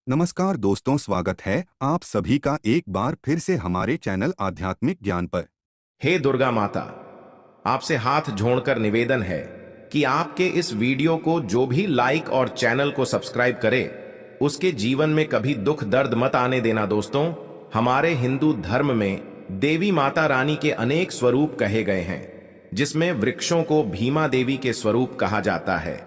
नमस्कार दोस्तों, स्वागत है आप सभी का एक बार फिर से हमारे चैनल आध्यात्मिक ज्ञान पर। हे दुर्गा माता, आपसे हाथ जोड़कर निवेदन है कि आपके इस वीडियो को जो भी लाइक और चैनल को सब्सक्राइब करे उसके जीवन में कभी दुख दर्द मत आने देना। दोस्तों, हमारे हिंदू धर्म में देवी माता रानी के अनेक स्वरूप कहे गए हैं, जिसमें वृक्षों को भीमा देवी के स्वरूप कहा जाता है।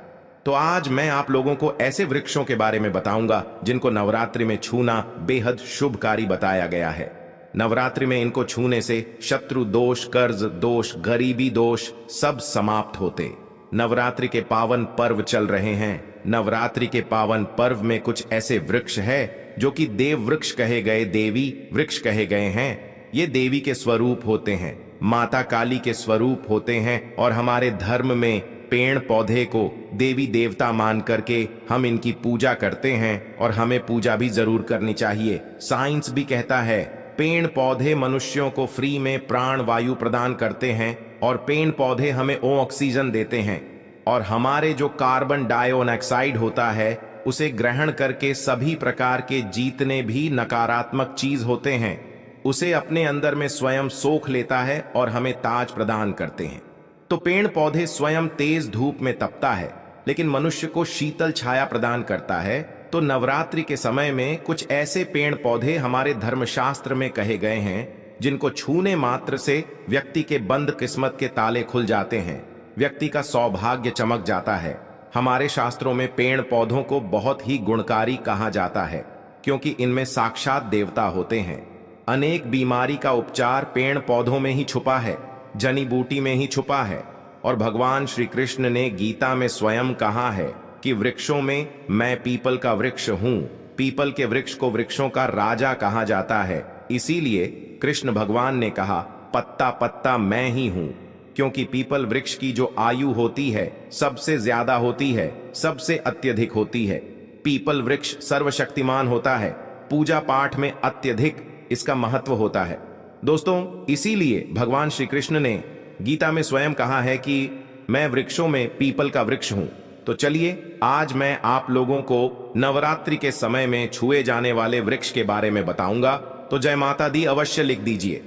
तो आज मैं आप लोगों को ऐसे वृक्षों के बारे में बताऊंगा जिनको नवरात्रि में छूना बेहद शुभकारी बताया गया है। नवरात्रि में इनको छूने से शत्रु दोष, कर्ज दोष, गरीबी दोष सब समाप्त होते। नवरात्रि के पावन पर्व चल रहे हैं। नवरात्रि के पावन पर्व में कुछ ऐसे वृक्ष है जो कि देव वृक्ष कहे गए, देवी वृक्ष कहे गए हैं। ये देवी के स्वरूप होते हैं, माता काली के स्वरूप होते हैं। और हमारे धर्म में पेड़ पौधे को देवी देवता मान करके हम इनकी पूजा करते हैं और हमें पूजा भी जरूर करनी चाहिए। साइंस भी कहता है पेड़ पौधे मनुष्यों को फ्री में प्राण वायु प्रदान करते हैं और पेड़ पौधे हमें ऑक्सीजन देते हैं, और हमारे जो कार्बन डाइऑक्साइड होता है उसे ग्रहण करके सभी प्रकार के जितने भी नकारात्मक चीज होते हैं उसे अपने अंदर में स्वयं सोख लेता है और हमें ताज प्रदान करते हैं। तो पेड़ पौधे स्वयं तेज धूप में तपता है लेकिन मनुष्य को शीतल छाया प्रदान करता है। तो नवरात्रि के समय में कुछ ऐसे पेड़ पौधे हमारे धर्मशास्त्र में कहे गए हैं जिनको छूने मात्र से व्यक्ति के बंद किस्मत के ताले खुल जाते हैं, व्यक्ति का सौभाग्य चमक जाता है। हमारे शास्त्रों में पेड़ पौधों को बहुत ही गुणकारी कहा जाता है क्योंकि इनमें साक्षात देवता होते हैं। अनेक बीमारी का उपचार पेड़ पौधों में ही छुपा है, जड़ी बूटी में ही छुपा है। और भगवान श्री कृष्ण ने गीता में स्वयं कहा है कि वृक्षों में मैं पीपल का वृक्ष हूं। पीपल के वृक्ष को वृक्षों का राजा कहा जाता है। इसीलिए कृष्ण भगवान ने कहा पत्ता पत्ता मैं ही हूं, क्योंकि पीपल वृक्ष की जो आयु होती है सबसे ज्यादा होती है, सबसे अत्यधिक होती है। पीपल वृक्ष सर्वशक्तिमान होता है, पूजा पाठ में अत्यधिक इसका महत्व होता है। दोस्तों, इसीलिए भगवान श्री कृष्ण ने गीता में स्वयं कहा है कि मैं वृक्षों में पीपल का वृक्ष हूं। तो चलिए आज मैं आप लोगों को नवरात्रि के समय में छुए जाने वाले वृक्ष के बारे में बताऊंगा। तो जय माता दी अवश्य लिख दीजिए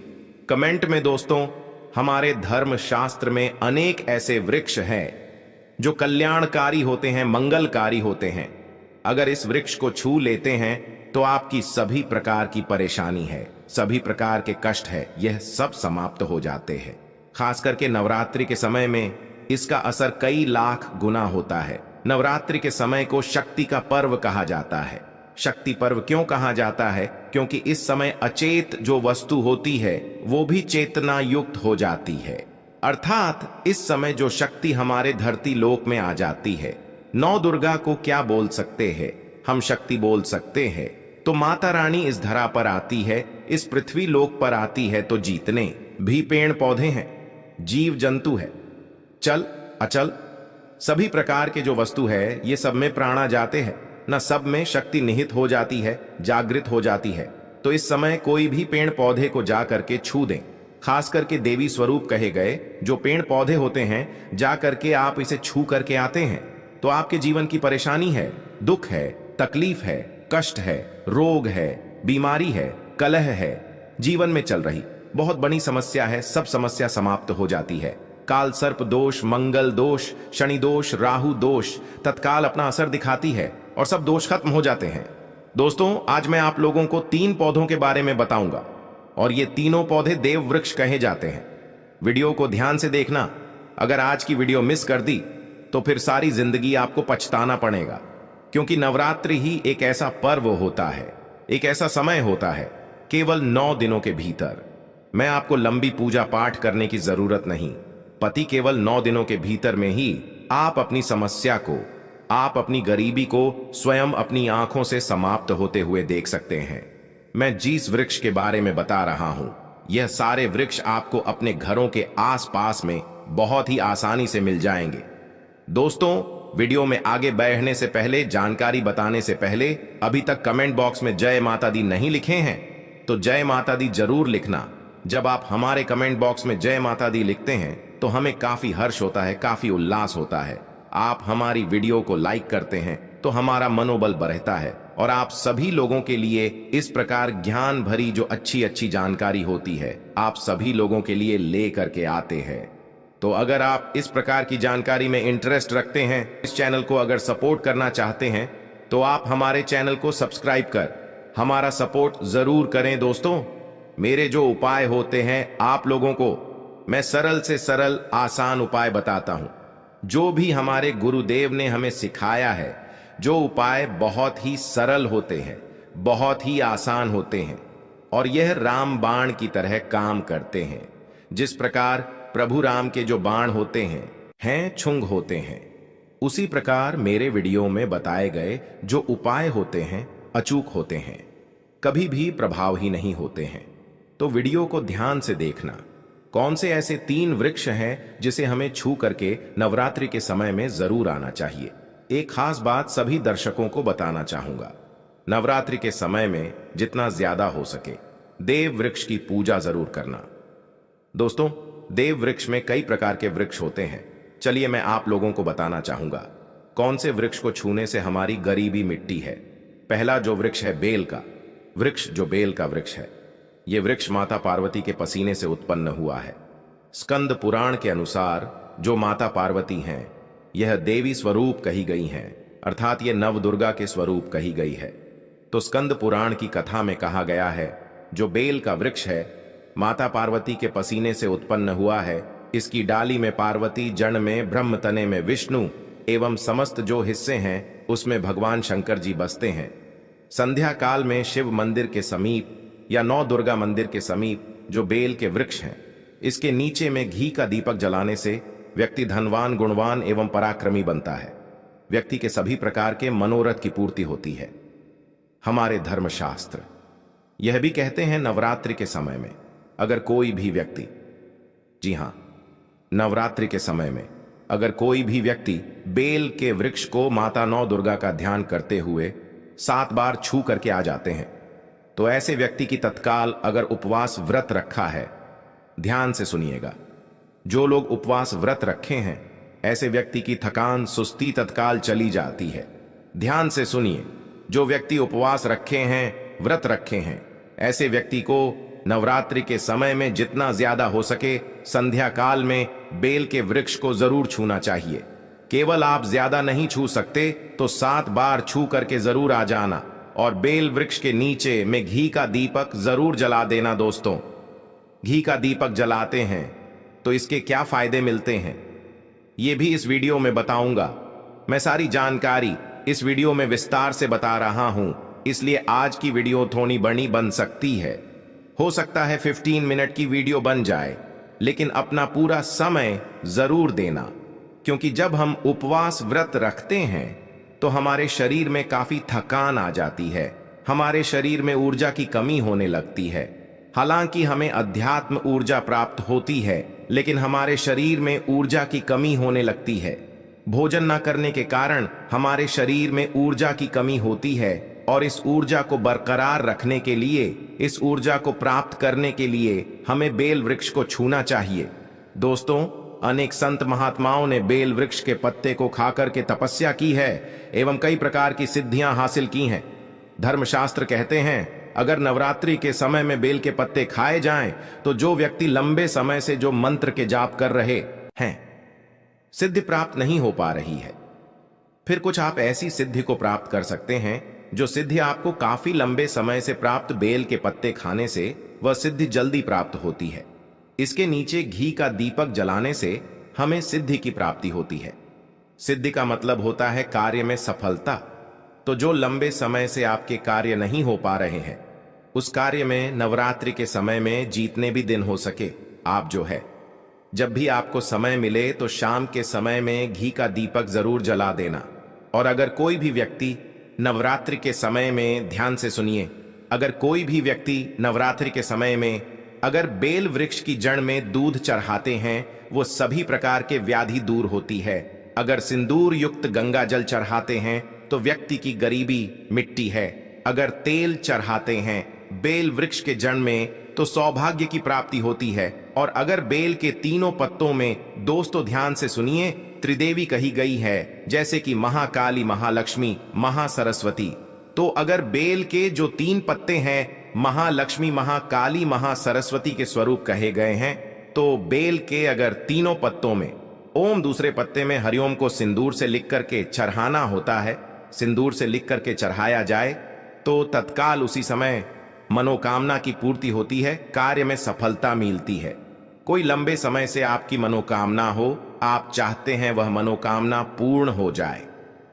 कमेंट में। दोस्तों, हमारे धर्म शास्त्र में अनेक ऐसे वृक्ष हैं जो कल्याणकारी होते हैं, मंगलकारी होते हैं। अगर इस वृक्ष को छू लेते हैं तो आपकी सभी प्रकार की परेशानी है, सभी प्रकार के कष्ट है, यह सब समाप्त हो जाते हैं। खास करके नवरात्रि के समय में इसका असर कई लाख गुना होता है। नवरात्रि के समय को शक्ति का पर्व कहा जाता है। शक्ति पर्व क्यों कहा जाता है? क्योंकि इस समय अचेत जो वस्तु होती है वो भी चेतना युक्त हो जाती है, अर्थात इस समय जो शक्ति हमारे धरती लोक में आ जाती है। नौ दुर्गा को क्या बोल सकते हैं? हम शक्ति बोल सकते हैं। तो माता रानी इस धरा पर आती है, इस पृथ्वी लोक पर आती है, तो जितने भी पेड़ पौधे हैं, जीव जंतु है, चल अचल सभी प्रकार के जो वस्तु है ये सब में प्राणा जाते हैं न, सब में शक्ति निहित हो जाती है, जागृत हो जाती है। तो इस समय कोई भी पेड़ पौधे को जा करके छू दें, खास करके देवी स्वरूप कहे गए जो पेड़ पौधे होते हैं, जा करके आप इसे छू करके आते हैं तो आपके जीवन की परेशानी है, दुख है, तकलीफ है, कष्ट है, रोग है, बीमारी है, कलह है, जीवन में चल रही बहुत बड़ी समस्या है, सब समस्या समाप्त हो जाती है। काल सर्प दोष, मंगल दोष, शनि दोष, राहु दोष तत्काल अपना असर दिखाती है और सब दोष खत्म हो जाते हैं। दोस्तों, आज मैं आप लोगों को 3 पौधों के बारे में बताऊंगा और ये तीनों पौधे देव वृक्ष कहे जाते हैं। वीडियो को ध्यान से देखना। अगर आज की वीडियो मिस कर दी तो फिर सारी जिंदगी आपको पछताना पड़ेगा, क्योंकि नवरात्रि ही एक ऐसा पर्व होता है, एक ऐसा समय होता है, केवल 9 दिनों के भीतर। मैं आपको लंबी पूजा पाठ करने की जरूरत नहीं। पति केवल 9 दिनों के भीतर में ही आप अपनी समस्या को, आप अपनी गरीबी को स्वयं अपनी आंखों से समाप्त होते हुए देख सकते हैं। मैं जिस वृक्ष के बारे में बता रहा हूं, यह सारे वृक्ष आपको अपने घरों के आसपास में बहुत ही आसानी से मिल जाएंगे। दोस्तों, वीडियो में आगे बढ़ने से पहले, जानकारी बताने से पहले, अभी तक कमेंट बॉक्स में जय माता दी नहीं लिखे हैं तो जय माता दी जरूर लिखना। जब आप हमारे कमेंट बॉक्स में जय माता दी लिखते हैं तो हमें काफी हर्ष होता है, काफी उल्लास होता है। आप हमारी वीडियो को लाइक करते हैं तो हमारा मनोबल बढ़ता है और आप सभी लोगों के लिए इस प्रकार ज्ञान भरी जो अच्छी अच्छी जानकारी होती है आप सभी लोगों के लिए ले करके आते हैं। तो अगर आप इस प्रकार की जानकारी में इंटरेस्ट रखते हैं, इस चैनल को अगर सपोर्ट करना चाहते हैं, तो आप हमारे चैनल को सब्सक्राइब कर हमारा सपोर्ट जरूर करें। दोस्तों, मेरे जो उपाय होते हैं आप लोगों को मैं सरल से सरल आसान उपाय बताता हूं, जो भी हमारे गुरुदेव ने हमें सिखाया है। जो उपाय बहुत ही सरल होते हैं, बहुत ही आसान होते हैं और यह राम बाण की तरह काम करते हैं। जिस प्रकार प्रभु राम के जो बाण होते हैं छुंग होते हैं, उसी प्रकार मेरे वीडियो में बताए गए जो उपाय होते हैं अचूक होते हैं, कभी भी प्रभाव ही नहीं होते हैं। तो वीडियो को ध्यान से देखना। कौन से ऐसे 3 वृक्ष हैं जिसे हमें छू करके नवरात्रि के समय में जरूर आना चाहिए। एक खास बात सभी दर्शकों को बताना चाहूंगा, नवरात्रि के समय में जितना ज्यादा हो सके देव वृक्ष की पूजा जरूर करना। दोस्तों, देव वृक्ष में कई प्रकार के वृक्ष होते हैं। चलिए मैं आप लोगों को बताना चाहूंगा कौन से वृक्ष को छूने से हमारी गरीबी मिटती है। पहला जो वृक्ष है बेल का वृक्ष, जो बेल का वृक्ष है, यह वृक्ष माता पार्वती के पसीने से उत्पन्न हुआ है। स्कंद पुराण के अनुसार जो माता पार्वती हैं यह देवी स्वरूप कही गई हैं, अर्थात ये नव दुर्गा के स्वरूप कही गई है। तो स्कंद पुराण की कथा में कहा गया है जो बेल का वृक्ष है माता पार्वती के पसीने से उत्पन्न हुआ है। इसकी डाली में पार्वती, जड़ में ब्रह्म, तने में विष्णु एवं समस्त जो हिस्से हैं उसमें भगवान शंकर जी बसते हैं। संध्या काल में शिव मंदिर के समीप या नौ दुर्गा मंदिर के समीप जो बेल के वृक्ष हैं, इसके नीचे में घी का दीपक जलाने से व्यक्ति धनवान, गुणवान एवं पराक्रमी बनता है। व्यक्ति के सभी प्रकार के मनोरथ की पूर्ति होती है। हमारे धर्मशास्त्र यह भी कहते हैं नवरात्रि के समय में अगर कोई भी व्यक्ति, जी हां, नवरात्रि के समय में अगर कोई भी व्यक्ति बेल के वृक्ष को माता नौ दुर्गा का ध्यान करते हुए 7 बार छू करके आ जाते हैं, तो ऐसे व्यक्ति की तत्काल अगर उपवास व्रत रखा है, ध्यान से सुनिएगा, जो लोग उपवास व्रत रखे हैं ऐसे व्यक्ति की थकान, सुस्ती तत्काल चली जाती है। ध्यान से सुनिए, जो व्यक्ति उपवास रखे हैं, व्रत रखे हैं, ऐसे व्यक्ति को नवरात्रि के समय में जितना ज्यादा हो सके संध्या काल में बेल के वृक्ष को जरूर छूना चाहिए। केवल आप ज्यादा नहीं छू सकते तो 7 बार छू करके जरूर आ जाना और बेल वृक्ष के नीचे में घी का दीपक जरूर जला देना। दोस्तों, घी का दीपक जलाते हैं तो इसके क्या फायदे मिलते हैं ये भी इस वीडियो में बताऊंगा। मैं सारी जानकारी इस वीडियो में विस्तार से बता रहा हूं, इसलिए आज की वीडियो थोड़ी बड़ी बन सकती है। हो सकता है 15 मिनट की वीडियो बन जाए, लेकिन अपना पूरा समय जरूर देना, क्योंकि जब हम उपवास व्रत रखते हैं तो हमारे शरीर में काफी थकान आ जाती है, हमारे शरीर में ऊर्जा की कमी होने लगती है। हालांकि हमें अध्यात्म ऊर्जा प्राप्त होती है, लेकिन हमारे शरीर में ऊर्जा की कमी होने लगती है। भोजन न करने के कारण हमारे शरीर में ऊर्जा की कमी होती है और इस ऊर्जा को बरकरार रखने के लिए, इस ऊर्जा को प्राप्त करने के लिए हमें बेल वृक्ष को छूना चाहिए। दोस्तों, अनेक संत महात्माओं ने बेल वृक्ष के पत्ते को खाकर के तपस्या की है एवं कई प्रकार की सिद्धियां हासिल की हैं। धर्मशास्त्र कहते हैं अगर नवरात्रि के समय में बेल के पत्ते खाए जाएं तो जो व्यक्ति लंबे समय से जो मंत्र के जाप कर रहे हैं, सिद्धि प्राप्त नहीं हो पा रही है, फिर कुछ आप ऐसी सिद्धि को प्राप्त कर सकते हैं जो सिद्धि आपको काफी लंबे समय से प्राप्त बेल के पत्ते खाने से वह सिद्धि जल्दी प्राप्त होती है। इसके नीचे घी का दीपक जलाने से हमें सिद्धि की प्राप्ति होती है। सिद्धि का मतलब होता है कार्य में सफलता। तो जो लंबे समय से आपके कार्य नहीं हो पा रहे हैं, उस कार्य में नवरात्रि के समय में जितने भी दिन हो सके आप जो है, जब भी आपको समय मिले तो शाम के समय में घी का दीपक जरूर जला देना। और अगर कोई भी व्यक्ति नवरात्रि के समय में, ध्यान से सुनिए, अगर कोई भी व्यक्ति नवरात्रि के समय में अगर बेल वृक्ष की जड़ में दूध चढ़ाते हैं, वो सभी प्रकार के व्याधि दूर होती है। अगर सिंदूर युक्त गंगा जल चढ़ाते हैं तो व्यक्ति की गरीबी मिटती है। अगर तेल चढ़ाते हैं बेल वृक्ष के जड़ में तो सौभाग्य की प्राप्ति होती है। और अगर बेल के तीनों पत्तों में, दोस्तों ध्यान से सुनिए, त्रिदेवी कही गई है, जैसे कि महाकाली, महालक्ष्मी, महासरस्वती, तो अगर बेल के जो 3 पत्ते हैं महालक्ष्मी, महाकाली, महासरस्वती के स्वरूप कहे गए हैं, तो बेल के अगर तीनों पत्तों में ओम, दूसरे पत्ते में हरिओम को सिंदूर से लिख करके चढ़ाना होता है, सिंदूर से लिख करके चढ़ाया जाए तो तत्काल उसी समय मनोकामना की पूर्ति होती है, कार्य में सफलता मिलती है। कोई लंबे समय से आपकी मनोकामना हो, आप चाहते हैं वह मनोकामना पूर्ण हो जाए,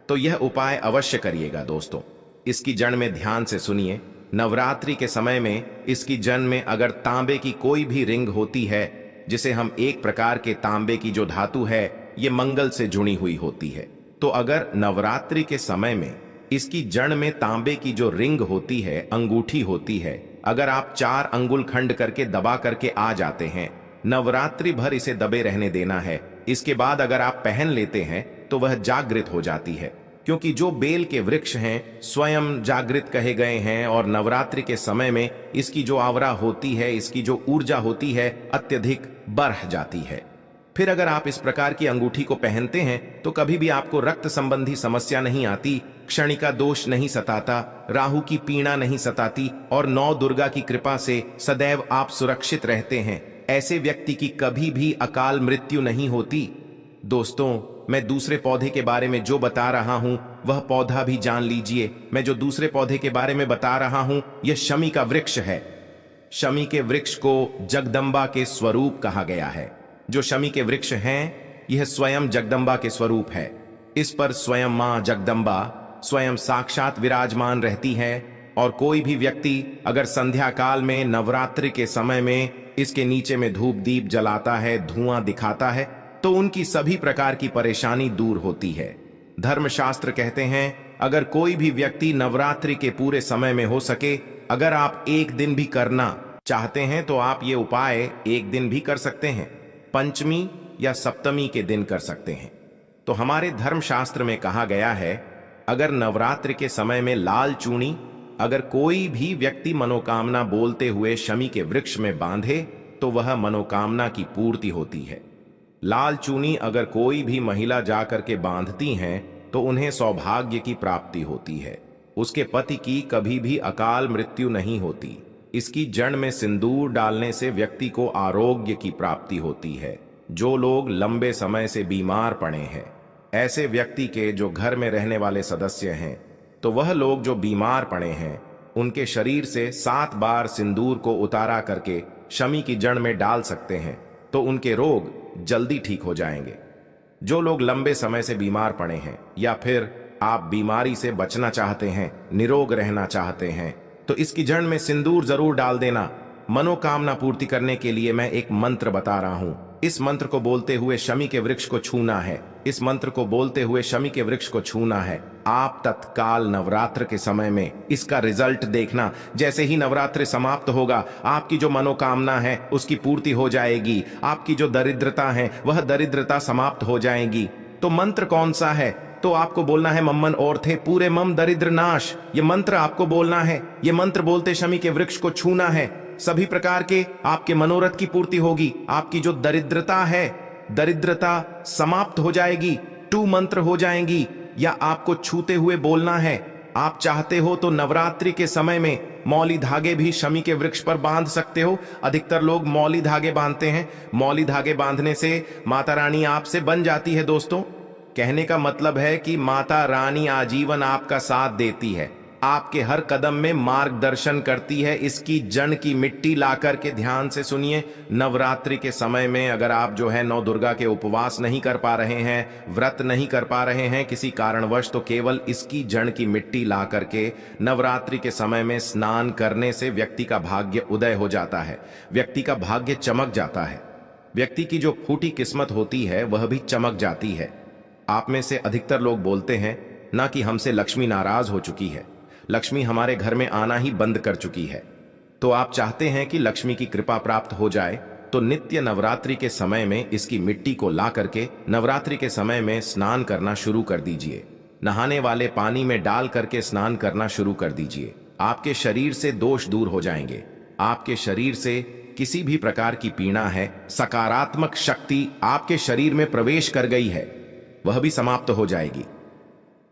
तो यह उपाय अवश्य करिएगा दोस्तों। इसकी जड़ में ध्यान से सुनिए। नवरात्रि के समय में इसकी जड़ में अगर तांबे की कोई भी रिंग होती है, जिसे हम एक प्रकार के तांबे की जो धातु है ये मंगल से जुड़ी हुई होती है, तो अगर नवरात्रि के समय में इसकी जड़ में तांबे की जो रिंग होती है, अंगूठी होती है, अगर आप 4 अंगुल खंड करके दबा करके आ जाते हैं, नवरात्रि भर इसे दबे रहने देना है। इसके बाद अगर आप पहन लेते हैं तो वह जागृत हो जाती है, क्योंकि जो बेल के वृक्ष हैं स्वयं जागृत कहे गए हैं, और नवरात्रि के समय में इसकी जो आवरा होती है, इसकी जो ऊर्जा होती है अत्यधिक बढ़ जाती है। फिर अगर आप इस प्रकार की अंगूठी को पहनते हैं तो कभी भी आपको रक्त संबंधी समस्या नहीं आती, क्षणिका दोष नहीं सताता, राहु की पीड़ा नहीं सताती, और 9 दुर्गा की कृपा से सदैव आप सुरक्षित रहते हैं। ऐसे व्यक्ति की कभी भी अकाल मृत्यु नहीं होती। दोस्तों, मैं दूसरे पौधे के बारे में जो बता रहा हूं वह पौधा भी जान लीजिए। मैं जो दूसरे पौधे के बारे में बता रहा हूं यह शमी का वृक्ष है। शमी के वृक्ष को जगदम्बा के स्वरूप कहा गया है। जो शमी के वृक्ष हैं यह स्वयं जगदम्बा के स्वरूप है। इस पर स्वयं मां जगदम्बा स्वयं साक्षात विराजमान रहती है, और कोई भी व्यक्ति अगर संध्या काल में नवरात्रि के समय में इसके नीचे में धूप दीप जलाता है, धुआं दिखाता है, तो उनकी सभी प्रकार की परेशानी दूर होती है। धर्मशास्त्र कहते हैं अगर कोई भी व्यक्ति नवरात्रि के पूरे समय में हो सके, अगर आप एक दिन भी करना चाहते हैं तो आप ये उपाय एक दिन भी कर सकते हैं, पंचमी या सप्तमी के दिन कर सकते हैं। तो हमारे धर्मशास्त्र में कहा गया है अगर नवरात्रि के समय में लाल चूनी अगर कोई भी व्यक्ति मनोकामना बोलते हुए शमी के वृक्ष में बांधे तो वह मनोकामना की पूर्ति होती है। लाल चूनी अगर कोई भी महिला जाकर के बांधती हैं तो उन्हें सौभाग्य की प्राप्ति होती है, उसके पति की कभी भी अकाल मृत्यु नहीं होती। इसकी जड़ में सिंदूर डालने से व्यक्ति को आरोग्य की प्राप्ति होती है। जो लोग लंबे समय से बीमार पड़े हैं, ऐसे व्यक्ति के जो घर में रहने वाले सदस्य हैं, तो वह लोग जो बीमार पड़े हैं उनके शरीर से 7 बार सिंदूर को उतारा करके शमी की जड़ में डाल सकते हैं, तो उनके रोग जल्दी ठीक हो जाएंगे। जो लोग लंबे समय से बीमार पड़े हैं या फिर आप बीमारी से बचना चाहते हैं, निरोग रहना चाहते हैं, तो इसकी जड़ में सिंदूर जरूर डाल देना। मनोकामना पूर्ति करने के लिए मैं एक मंत्र बता रहा हूं। इस मंत्र को बोलते हुए शमी के वृक्ष को छूना है। इस मंत्र को बोलते हुए शमी के वृक्ष को छूना है। आप तत्काल नवरात्र के समय में इसका रिजल्ट देखना। जैसे ही नवरात्र समाप्त होगा, आपकी जो मनोकामना है उसकी पूर्ति हो जाएगी। आपकी जो दरिद्रता है वह दरिद्रता समाप्त हो जाएगी। तो मंत्र कौन सा है? तो आपको बोलना है मम्मन और थे पूरे मम दरिद्र नाश। ये मंत्र आपको बोलना है। ये मंत्र बोलते शमी के वृक्ष को छूना है। सभी प्रकार के आपके मनोरथ की पूर्ति होगी। आपकी जो दरिद्रता है, दरिद्रता समाप्त हो जाएगी। 2 मंत्र हो जाएंगी, या आपको छूते हुए बोलना है। आप चाहते हो तो नवरात्रि के समय में मौली धागे भी शमी के वृक्ष पर बांध सकते हो। अधिकतर लोग मौली धागे बांधते हैं। मौली धागे बांधने से माता रानी आपसे बन जाती है। दोस्तों, कहने का मतलब है कि माता रानी आजीवन आपका साथ देती है, आपके हर कदम में मार्गदर्शन करती है। इसकी जड़ की मिट्टी ला करके ध्यान से सुनिए। नवरात्रि के समय में अगर आप जो है 9 दुर्गा के उपवास नहीं कर पा रहे हैं, व्रत नहीं कर पा रहे हैं किसी कारणवश, तो केवल इसकी जड़ की मिट्टी ला करके नवरात्रि के समय में स्नान करने से व्यक्ति का भाग्य उदय हो जाता है, व्यक्ति का भाग्य चमक जाता है, व्यक्ति की जो फूटी किस्मत होती है वह भी चमक जाती है। आप में से अधिकतर लोग बोलते हैं ना कि हमसे लक्ष्मी नाराज हो चुकी है, लक्ष्मी हमारे घर में आना ही बंद कर चुकी है। तो आप चाहते हैं कि लक्ष्मी की कृपा प्राप्त हो जाए, तो नित्य नवरात्रि के समय में इसकी मिट्टी को ला करके नवरात्रि के समय में स्नान करना शुरू कर दीजिए। नहाने वाले पानी में डाल करके स्नान करना शुरू कर दीजिए। आपके शरीर से दोष दूर हो जाएंगे। आपके शरीर से किसी भी प्रकार की पीड़ा है, सकारात्मक शक्ति आपके शरीर में प्रवेश कर गई है, वह भी समाप्त हो जाएगी।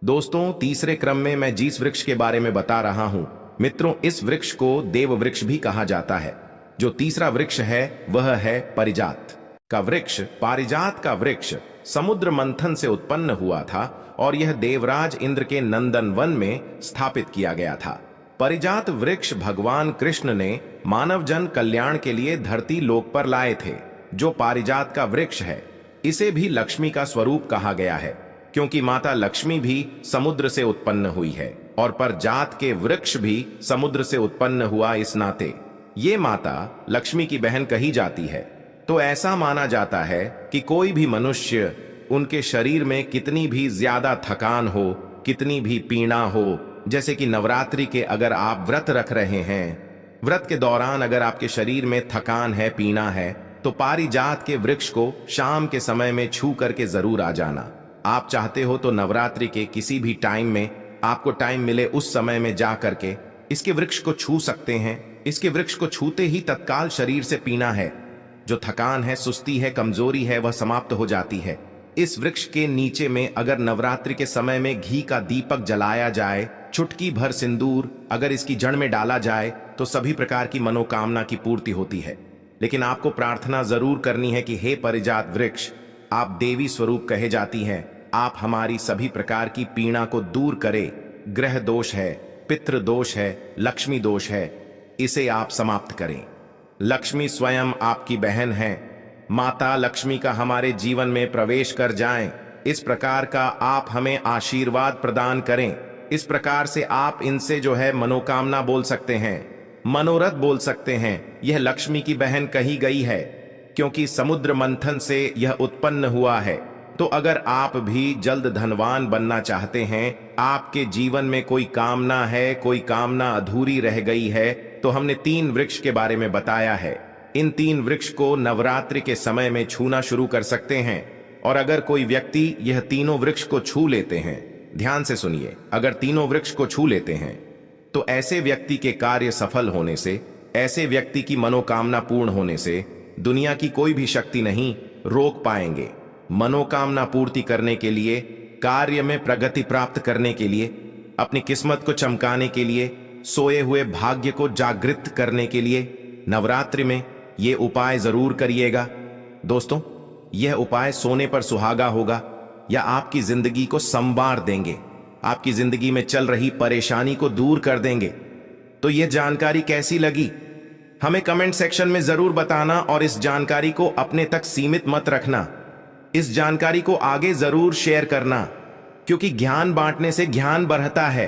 दोस्तों, तीसरे क्रम में मैं जिस वृक्ष के बारे में बता रहा हूं, मित्रों, इस वृक्ष को देव वृक्ष भी कहा जाता है। जो तीसरा वृक्ष है वह है पारिजात का वृक्ष। पारिजात का वृक्ष समुद्र मंथन से उत्पन्न हुआ था और यह देवराज इंद्र के नंदन वन में स्थापित किया गया था। पारिजात वृक्ष भगवान कृष्ण ने मानव जन कल्याण के लिए धरती लोक पर लाए थे। जो पारिजात का वृक्ष है, इसे भी लक्ष्मी का स्वरूप कहा गया है, क्योंकि माता लक्ष्मी भी समुद्र से उत्पन्न हुई है और पारिजात के वृक्ष भी समुद्र से उत्पन्न हुआ। इस नाते ये माता लक्ष्मी की बहन कही जाती है। तो ऐसा माना जाता है कि कोई भी मनुष्य, उनके शरीर में कितनी भी ज्यादा थकान हो, कितनी भी पीड़ा हो, जैसे कि नवरात्रि के अगर आप व्रत रख रहे हैं, व्रत के दौरान अगर आपके शरीर में थकान है, पीड़ा है, तो पारिजात के वृक्ष को शाम के समय में छू करके जरूर आ जाना। आप चाहते हो तो नवरात्रि के किसी भी टाइम में आपको टाइम मिले, उस समय में जा करके इसके वृक्ष को छू सकते हैं। इसके वृक्ष को छूते ही तत्काल शरीर से पीना है, जो थकान है, सुस्ती है, कमजोरी है, वह समाप्त हो जाती है। इस वृक्ष के नीचे में अगर नवरात्रि के समय में घी का दीपक जलाया जाए, चुटकी भर सिंदूर अगर इसकी जड़ में डाला जाए, तो सभी प्रकार की मनोकामना की पूर्ति होती है। लेकिन आपको प्रार्थना जरूर करनी है कि हे पारिजात वृक्ष, आप देवी स्वरूप कहे जाती हैं, आप हमारी सभी प्रकार की पीड़ा को दूर करे। ग्रह दोष है, पितृ दोष है, लक्ष्मी दोष है, इसे आप समाप्त करें। लक्ष्मी स्वयं आपकी बहन है। माता लक्ष्मी का हमारे जीवन में प्रवेश कर जाएं, इस प्रकार का आप हमें आशीर्वाद प्रदान करें। इस प्रकार से आप इनसे जो है मनोकामना बोल सकते हैं, मनोरथ बोल सकते हैं। यह लक्ष्मी की बहन कही गई है क्योंकि समुद्र मंथन से यह उत्पन्न हुआ है। तो अगर आप भी जल्द धनवान बनना चाहते हैं, आपके जीवन में कोई कामना है, कोई कामना अधूरी रह गई है, तो हमने 3 वृक्ष के बारे में बताया है। इन 3 वृक्ष को नवरात्रि के समय में छूना शुरू कर सकते हैं। और अगर कोई व्यक्ति यह तीनों वृक्ष को छू लेते हैं, ध्यान से सुनिए, अगर तीनों वृक्ष को छू लेते हैं तो ऐसे व्यक्ति के कार्य सफल होने से, ऐसे व्यक्ति की मनोकामना पूर्ण होने से दुनिया की कोई भी शक्ति नहीं रोक पाएंगे। मनोकामना पूर्ति करने के लिए, कार्य में प्रगति प्राप्त करने के लिए, अपनी किस्मत को चमकाने के लिए, सोए हुए भाग्य को जागृत करने के लिए नवरात्रि में ये उपाय जरूर करिएगा। दोस्तों, यह उपाय सोने पर सुहागा होगा या आपकी जिंदगी को संवार देंगे, आपकी जिंदगी में चल रही परेशानी को दूर कर देंगे। तो यह जानकारी कैसी लगी हमें कमेंट सेक्शन में जरूर बताना और इस जानकारी को अपने तक सीमित मत रखना। इस जानकारी को आगे जरूर शेयर करना, क्योंकि ज्ञान बांटने से ज्ञान बढ़ता है।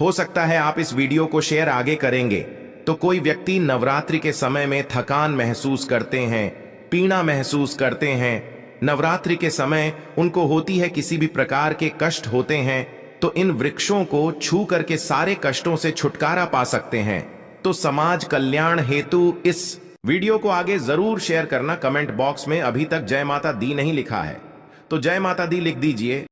हो सकता है आप इस वीडियो को शेयर आगे करेंगे तो कोई व्यक्ति नवरात्रि के समय में थकान महसूस करते हैं, पीड़ा महसूस करते हैं, नवरात्रि के समय उनको होती है किसी भी प्रकार के कष्ट होते हैं, तो इन वृक्षों को छू करके सारे कष्टों से छुटकारा पा सकते हैं। तो समाज कल्याण हेतु इस वीडियो को आगे जरूर शेयर करना। कमेंट बॉक्स में अभी तक जय माता दी नहीं लिखा है तो जय माता दी लिख दीजिए